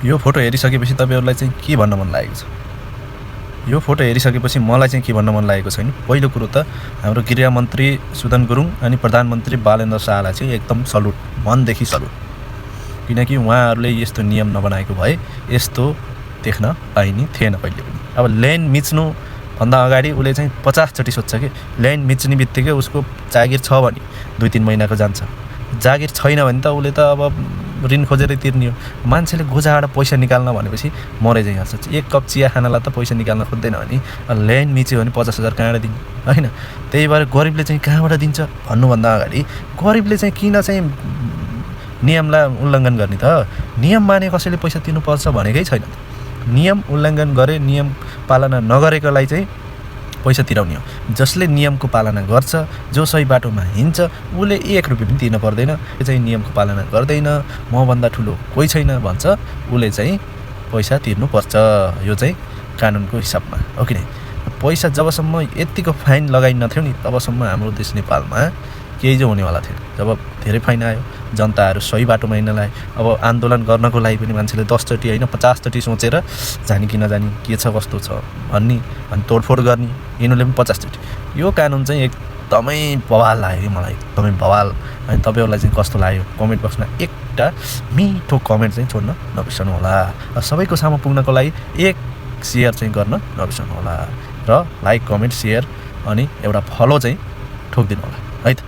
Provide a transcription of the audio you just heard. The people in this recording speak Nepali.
यो फोटो हेरिसकेपछि तपाईहरुलाई चाहिँ के भन्न मन लागेको छ? यो फोटो हेरिसकेपछि मलाई चाहिँ के भन्न मन लागेको छैन। पहिलो कुरो त हाम्रो गृहमन्त्री सुदन गुरुङ अनि प्रधानमन्त्री बालेन्द्र शाहलाई चाहिँ एकदम सल्युट, मनदेखि सल्युट। किनकि उहाँहरूले यस्तो नियम नबनाएको भए यस्तो देख्न पाइने थिएन कहिले पनि। अब लेन मिच्नु भन्दा अगाडि उले चाहिँ 50 चोटी सोध्छ कि लेन मिच्ने बित्तिकै उसको जागिर छ भने 2-3 महिनाको जान्छ, जागिर छैन भने त उले त अब ऋण खोजेरै तिर्ने हो। मान्छेले गोजाबाट पैसा निकाल्न भनेपछि मरे चाहिँ हाँस्छ। एक कप चिया खानलाई त पैसा निकाल्न खोज्दैन भने लेन मिच्यो भने 50,000 कहाँबाट दिने हैन? त्यही भएर गरिबले चाहिँ कहाँबाट दिन्छ भन्नुभन्दा अगाडि गरिबले चाहिँ किन चाहिँ नियमलाई उल्लङ्घन गर्ने त? नियम माने कसैले पैसा तिर्नुपर्छ भनेकै छैन। नियम उल्लङ्घन गरे, नियम पालना नगरेकोलाई चाहिँ पैसा तिराउने हो। जसले नियमको पालना गर्छ, जो सही बाटोमा हिँड्छ, उले 1 रुपैयाँ पनि तिर्न पर्दैन। यो चाहिँ नियमको पालना गर्दैन, मभन्दा ठुलो कोही छैन भन्छ, उले चाहिँ पैसा तिर्नुपर्छ। यो चाहिँ कानुनको हिसाबमा हो कि नै? पैसा जबसम्म यतिको फाइन लगाइन्थ्यो नि तबसम्म हाम्रो देश नेपालमा केही चाहिँ हुनेवाला थिएन। जब धेरै फाइन आयो, जनताहरू सही बाटोमा हिँड्न लागे। अब आन्दोलन गर्नको लागि पनि मान्छेले 10 चोटि हैन 50 चोटि सोचेर जानी कि नजानी, के छ कस्तो छ भन्ने अनि तोडफोड गर्ने, यिनीहरूले पनि 50 चोटि। यो कानुन चाहिँ एकदमै बवाल लाग्यो मलाई, एकदमै बवाल। अनि तपाईहरुलाई चाहिँ कस्तो लाग्यो कमेन्ट बक्समा एउटा मिठो कमेन्ट चाहिँ छोड्न नबिर्सनु होला। सबैको सामु पुग्नको लागि एक शेयर चाहिँ गर्न नबिर्सनु होला र लाइक, कमेन्ट, शेयर अनि एउटा फलो चाहिँ ठोकिदिनु होला है त।